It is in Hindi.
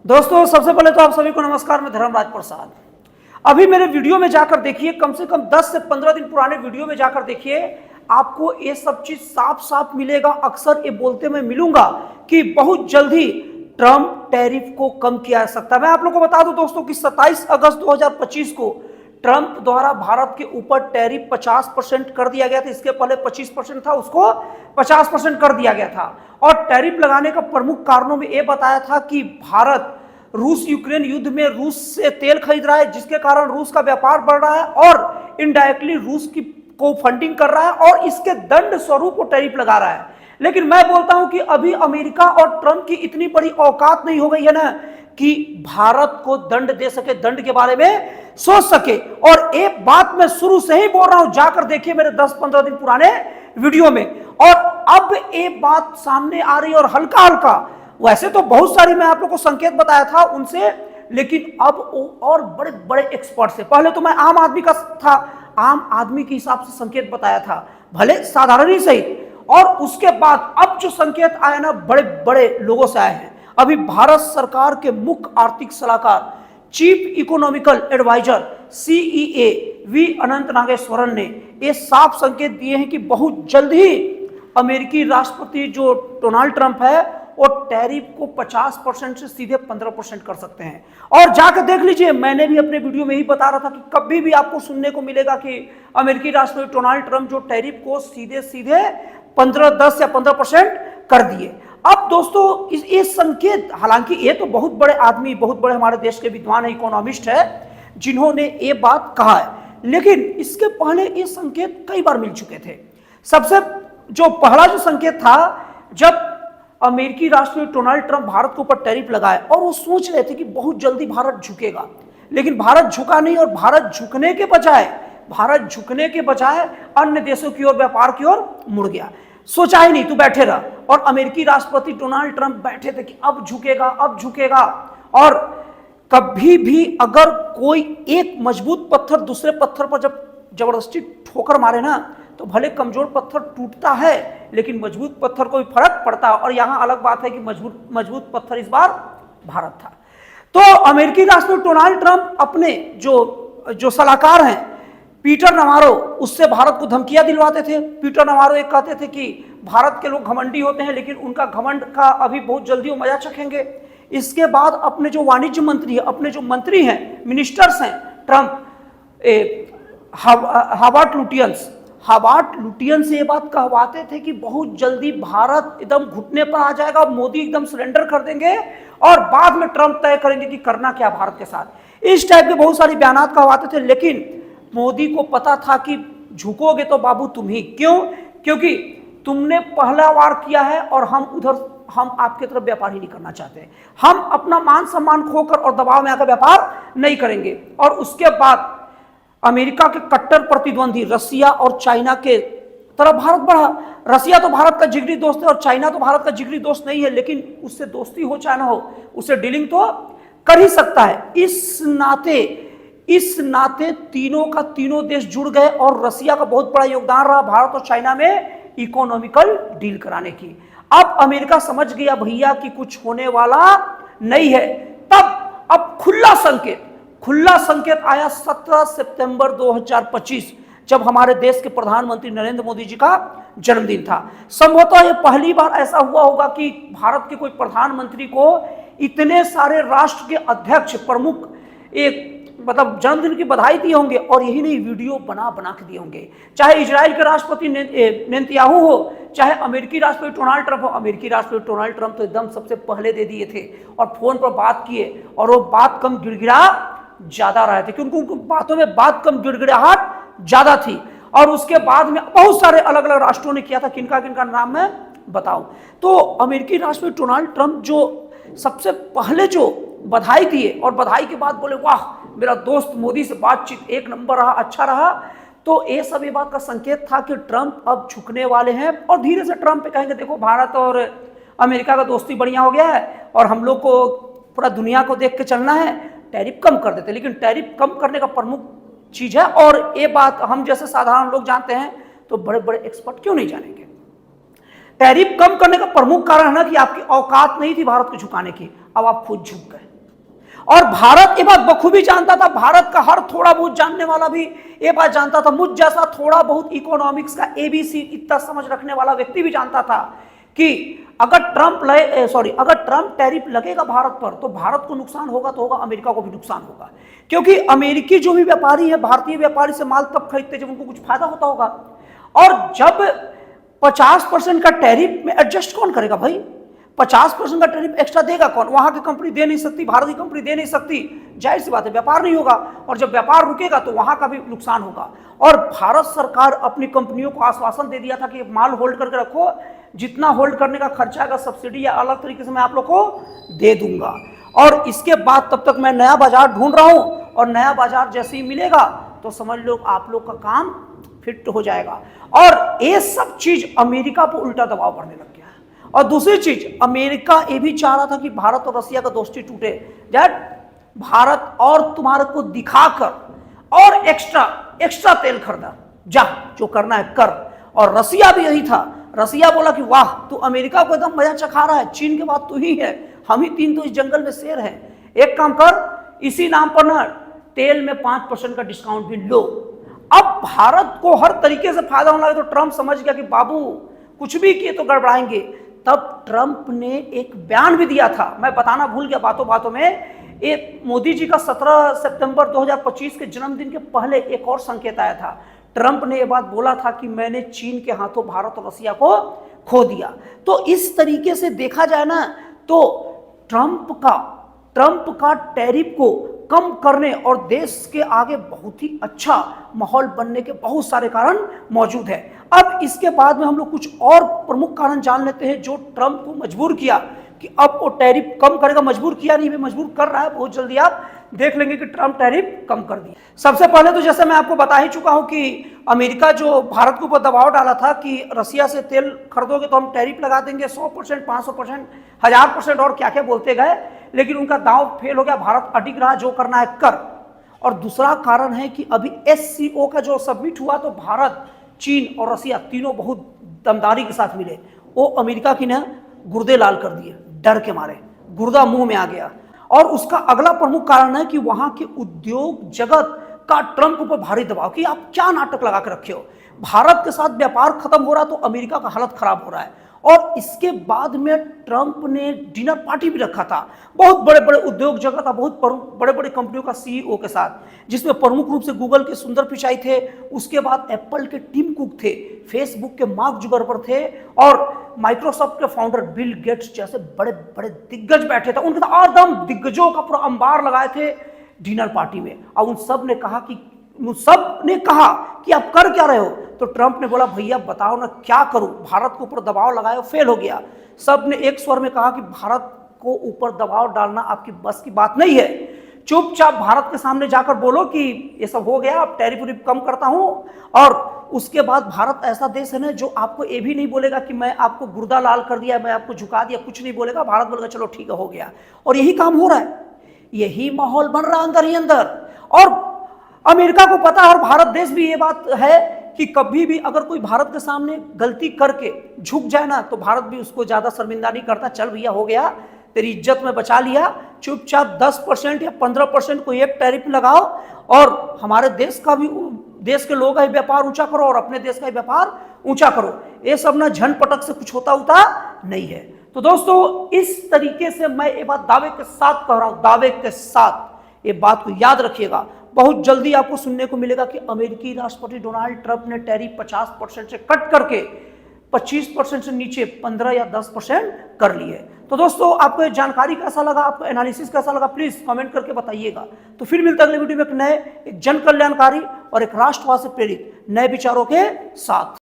दोस्तों सबसे पहले तो आप सभी को नमस्कार। मैं धर्मराज प्रसाद। अभी मेरे वीडियो में जाकर देखिए, कम से कम 10 से 15 दिन पुराने वीडियो में जाकर देखिए, आपको ये सब चीज साफ साफ मिलेगा। अक्सर ये बोलते मैं मिलूंगा कि बहुत जल्दी ट्रम्प टैरिफ को कम किया जा सकता है। मैं आप लोगों को बता दूं दोस्तों कि 27 अगस्त 2025 को ट्रम्प द्वारा भारत के ऊपर टैरिफ 50% कर दिया गया था। इसके पहले 25% था, उसको 50% कर दिया गया था। और टैरिफ लगाने का प्रमुख कारणों में यह बताया था कि भारत रूस यूक्रेन युद्ध में रूस से तेल खरीद रहा है, जिसके कारण रूस का व्यापार बढ़ रहा है और इनडायरेक्टली रूस की को फंडिंग कर रहा है और इसके दंड स्वरूप वो टैरिफ लगा रहा है। लेकिन मैं बोलता हूं कि अभी अमेरिका और ट्रंप की इतनी बड़ी औकात नहीं हो गई है ना कि भारत को दंड दे सके, दंड के बारे में सोच सके। और एक बात मैं शुरू से ही बोल रहा हूं, जाकर देखिए मेरे 10-15 दिन पुराने वीडियो में। और अब एक बात सामने आ रही है और हल्का हल्का, वैसे तो बहुत सारी मैं आप लोग को संकेत बताया था उनसे, लेकिन अब और बड़े बड़े एक्सपर्ट से। पहले तो मैं आम आदमी का था, आम आदमी के हिसाब से संकेत बताया था, भले साधारण ही सही। और उसके बाद अब जो संकेत आया ना, बड़े बड़े लोगों से आए हैं। अभी भारत सरकार के मुख्य आर्थिक सलाहकार, chief economical adviser CEA V Anantha Nageswaran ने ये साफ संकेत दिए हैं कि बहुत जल्द ही अमेरिकी राष्ट्रपति जो डोनाल्ड ट्रंप है वो टैरिफ को 50% से सीधे 15% कर सकते हैं। और जाकर देख लीजिए, मैंने भी अपने वीडियो में ही बता रहा था कि कभी भी आपको सुनने को मिलेगा कि अमेरिकी राष्ट्रपति डोनाल्ड ट्रंप जो टैरिफ को सीधे सीधे 10 या 15% कर दिए। अब दोस्तों इस संकेत, हालांकि ये तो बहुत बड़े आदमी, बहुत बड़े हमारे देश के विद्वान है, इकोनॉमिस्ट है, जिन्होंने ये बात कहा है, लेकिन इसके पहले ये संकेत कई बार मिल चुके थे। सबसे जो पहला जो संकेत था, जब अमेरिकी राष्ट्रपति डोनाल्ड ट्रंप भारत के ऊपर टैरिफ लगाए और वो सोच रहे थे कि बहुत जल्दी भारत झुकेगा, लेकिन भारत झुका नहीं। और भारत झुकने के बजाय अन्य देशों की ओर, व्यापार की ओर मुड़ गया। सोचा ही नहीं, तू बैठे रह। और अमेरिकी राष्ट्रपति डोनाल्ड ट्रंप बैठे थे कि अब झुकेगा, अब झुकेगा। और कभी भी अगर कोई एक मजबूत पत्थर दूसरे पत्थर पर जब जबरदस्ती ठोकर मारे ना, तो भले कमजोर पत्थर टूटता है, लेकिन मजबूत पत्थर को भी फर्क पड़ता है। और यहां अलग बात है कि मजबूत पत्थर इस बार भारत था। तो अमेरिकी राष्ट्रपति डोनाल्ड ट्रंप अपने जो सलाहकार हैं पीटर नवारो, उससे भारत को धमकियां दिलवाते थे। पीटर नवारो एक कहते थे कि भारत के लोग घमंडी होते हैं, लेकिन उनका घमंड का अभी बहुत जल्दी वो मजा चखेंगे। इसके बाद अपने जो वाणिज्य मंत्री है, अपने जो मंत्री हैं, मिनिस्टर्स हैं ट्रंप, हावर्ड लुटियन से ये बात कहवाते थे कि बहुत जल्दी भारत एकदम घुटने पर आ जाएगा, मोदी एकदम सरेंडर कर देंगे और बाद में ट्रंप तय करेंगे कि करना क्या भारत के साथ। इस टाइप के बहुत सारी बयानात कहवाते थे। लेकिन मोदी को पता था कि झुकोगे तो बाबू तुम ही। क्यों? क्योंकि तुमने पहला वार किया है और हम आपके तरफ व्यापार ही नहीं करना चाहते। हम अपना मान सम्मान खोकर और दबाव में आकर व्यापार नहीं करेंगे। और उसके बाद अमेरिका के कट्टर प्रतिद्वंदी रसिया और चाइना के तरफ भारत बढ़ा। रसिया तो भारत का जिगरी दोस्त है और चाइना तो भारत का जिगरी दोस्त नहीं है, लेकिन उससे दोस्ती हो चाहे ना हो, उससे डीलिंग तो कर ही सकता है। इस नाते तीनों का तीनों देश जुड़ गए और रसिया का बहुत बड़ा योगदान रहा भारत और चाइना में इकोनॉमिकल डील कराने की। अब अमेरिका समझ गया भैया कि कुछ होने वाला नहीं है। तब अब खुला संकेत आया 17 सितंबर 2025, जब हमारे देश के प्रधानमंत्री नरेंद्र मोदी जी का जन्मदिन था। संभवतः यह पहली बार ऐसा हुआ होगा कि भारत के कोई प्रधानमंत्री को इतने सारे राष्ट्र के अध्यक्ष, प्रमुख एक मतलब जन्मदिन की बधाई दिए होंगे। और यही नहीं, वीडियो बना के दिए होंगे। चाहे इजराइल के राष्ट्रपति नेतन्याहू हो, चाहे अमेरिकी राष्ट्रपति डोनाल्ड ट्रंप हो। अमेरिकी राष्ट्रपति डोनाल्ड ट्रंप तो एकदम सबसे पहले दे दिए थे और फोन पर बात किए, और वो बात कम गिड़गिड़ा ज्यादा रहे थे, क्योंकि उनको बातों में बात कम गिड़गिड़ाहट ज्यादा थी। और उसके बाद में बहुत सारे अलग अलग राष्ट्रों ने किया था। किनका किनका नाम मैं बताऊं तो अमेरिकी राष्ट्रपति डोनाल्ड ट्रंप जो सबसे पहले जो बधाई दिए और बधाई के बाद बोले, वाह मेरा दोस्त मोदी से बातचीत एक नंबर रहा, अच्छा रहा। तो ये सब ये बात का संकेत था कि ट्रंप अब झुकने वाले हैं और धीरे से ट्रंप पे कहेंगे, देखो भारत और अमेरिका का दोस्ती बढ़िया हो गया है और हम लोग को पूरा दुनिया को देख के चलना है, टैरिफ कम कर देते। लेकिन टैरिफ कम करने का प्रमुख चीज है, और ये बात हम जैसे साधारण लोग जानते हैं, तो बड़े बड़े एक्सपर्ट क्यों नहीं जानेंगे। टैरिफ कम करने का प्रमुख कारण है ना कि आपकी औकात नहीं थी भारत को झुकाने की, अब आप खुद झुक गए। और भारत ये बात बखूबी जानता था, भारत का हर थोड़ा बहुत जानने वाला भी ये बात जानता था, मुझ जैसा थोड़ा बहुत इकोनॉमिक्स का एबीसी इतना समझ रखने वाला व्यक्ति भी जानता था कि अगर ट्रम्प टैरिफ लगेगा भारत पर तो भारत को नुकसान होगा तो होगा, अमेरिका को भी नुकसान होगा, क्योंकि अमेरिकी जो भी व्यापारी है भारतीय व्यापारी से माल तब खरीदते जब उनको कुछ फायदा होता होगा। और जब 50% का टैरिफ में एडजस्ट कौन करेगा भाई? 50% का टैरिफ एक्स्ट्रा देगा कौन? वहां की कंपनी दे नहीं सकती, भारत की कंपनी दे नहीं सकती, जाहिर सी बात है व्यापार नहीं होगा, और जब व्यापार रुकेगा तो वहां का भी नुकसान होगा। और भारत सरकार अपनी कंपनियों को आश्वासन दे दिया था कि माल होल्ड करके रखो, जितना होल्ड करने का खर्चा आएगा सब्सिडी या अलग तरीके से मैं आप लोग को दे दूंगा। और इसके बाद तब तक मैं नया बाजार ढूंढ रहा हूं, और नया बाजार जैसे ही मिलेगा तो समझ लो आप लोग का काम फिट हो जाएगा। और ये सब चीज अमेरिका पर उल्टा दबाव पड़ने लग गया। और दूसरी चीज, अमेरिका ये भी चाह रहा था कि भारत और रसिया का दोस्ती टूटे, दैट भारत और तुम्हारे को दिखाकर और एक्स्ट्रा तेल खरीदा, जा जो करना है कर। और रसिया भी यही था, रसिया बोला कि वाह तू अमेरिका को एकदम मजा चखा रहा है, चीन के बाद तू ही है, हम ही तीन तो इस जंगल में शेर है, एक काम कर इसी नाम पर ना तेल में 5% का डिस्काउंट भी लो। अब भारत को हर तरीके से फायदा होने लगा, तो ट्रंप समझ गया कि बाबू कुछ भी किए तो गड़बड़ाएंगे। तब ट्रंप ने एक बयान भी दिया था, मैं बताना भूल गया बातों बातों में, एक मोदी जी का 17 सितंबर 2025 के जन्मदिन के पहले एक और संकेत आया था। ट्रंप ने यह बात बोला था कि मैंने चीन के हाथों भारत और रसिया को खो दिया। तो इस तरीके से देखा जाए ना तो ट्रंप का टैरिफ को कम करने और देश के आगे बहुत ही अच्छा माहौल बनने के बहुत सारे कारण मौजूद है। अब इसके बाद में हम लोग कुछ और प्रमुख कारण जान लेते हैं जो ट्रंप को मजबूर किया कि अब वो टैरिफ कम करेगा। मजबूर किया नहीं, भी मजबूर कर रहा है, बहुत जल्दी आप देख लेंगे कि ट्रंप टैरिफ कम कर दिया। सबसे पहले तो जैसे मैं आपको बता ही चुका हूं कि अमेरिका जो भारत के ऊपर दबाव डाला था कि रसिया से तेल खरीदोगे तो हम टैरिफ लगा देंगे 100%, 500%, 1000% और क्या क्या बोलते गए, लेकिन उनका दांव फेल हो गया, भारत अडिग रहा, जो करना है कर। और दूसरा कारण है कि अभी SCO का जो सबमिट हुआ तो भारत, चीन और रसिया तीनों बहुत दमदारी के साथ मिले, वो अमेरिका की ने गुर्दे लाल कर दिए, डर के मारे गुर्दा मुंह में आ गया। और उसका अगला प्रमुख कारण है कि वहां के उद्योग जगत का ट्रंप पर भारी दबाव कि आप क्या नाटक लगा के रखे हो, भारत के साथ व्यापार खत्म हो रहा तो अमेरिका का हालत खराब हो रहा है। और इसके बाद में ट्रंप ने डिनर पार्टी भी रखा था बहुत बड़े बड़े उद्योग जगत का, बहुत बड़े बड़े कंपनियों का CEO के साथ, जिसमें प्रमुख रूप से गूगल के सुंदर पिचाई थे, उसके बाद एप्पल के टिम कुक थे, फेसबुक के मार्क जुकरबर्ग थे, और माइक्रोसॉफ्ट के फाउंडर बिल गेट्स जैसे बड़े बड़े दिग्गज बैठे थे। उनके तो एकदम दिग्गजों का पूरा अंबार लगाए थे डिनर पार्टी में। और उन सब ने कहा कि आप कर क्या रहे हो? तो ट्रंप ने बोला भैया बताओ ना क्या करूं, भारत के ऊपर दबाव लगाया, फेल हो गया। सब ने एक स्वर में कहा कि भारत को ऊपर दबाव डालना आपकी बस की बात नहीं है, चुपचाप भारत के सामने जाकर बोलो कि ये सब हो गया, अब टैरिफ उरिफ कम करता हूं। और उसके बाद भारत ऐसा देश है ना जो आपको ये भी नहीं बोलेगा कि मैं आपको गुर्दा लाल कर दिया, मैं आपको झुका दिया, कुछ नहीं बोलेगा। भारत बोलेगा चलो ठीक है हो गया। और यही काम हो रहा है, यही माहौल बन रहा अंदर ही अंदर। और अमेरिका को पता है और भारत देश भी ये बात है कि कभी भी अगर कोई भारत के सामने गलती करके झुक जाए ना तो भारत भी उसको ज्यादा शर्मिंदा नहीं करता। चल भैया हो गया, तेरी इज्जत में बचा लिया, चुपचाप 10% या 15% को एक टैरिफ लगाओ और हमारे देश का भी, देश के लोगों का ही व्यापार ऊंचा करो और अपने देश का ही व्यापार ऊंचा करो। ये सब ना झनपटक से कुछ होता नहीं है। तो दोस्तों इस तरीके से मैं ये बात दावे के साथ कह रहा हूं, दावे के साथ ये बात को याद रखिएगा। बहुत जल्दी आपको सुनने को मिलेगा कि अमेरिकी राष्ट्रपति डोनाल्ड ट्रंप ने टैरिफ 50% से कट करके 25% से नीचे 15 या 10% कर ली है। तो दोस्तों आपको ये जानकारी कैसा लगा, आपको एनालिसिस कैसा लगा, प्लीज कमेंट करके बताइएगा। तो फिर मिलता है अगले वीडियो में एक नए, एक जन कल्याणकारी और एक राष्ट्रवाद से प्रेरित नए विचारों के साथ।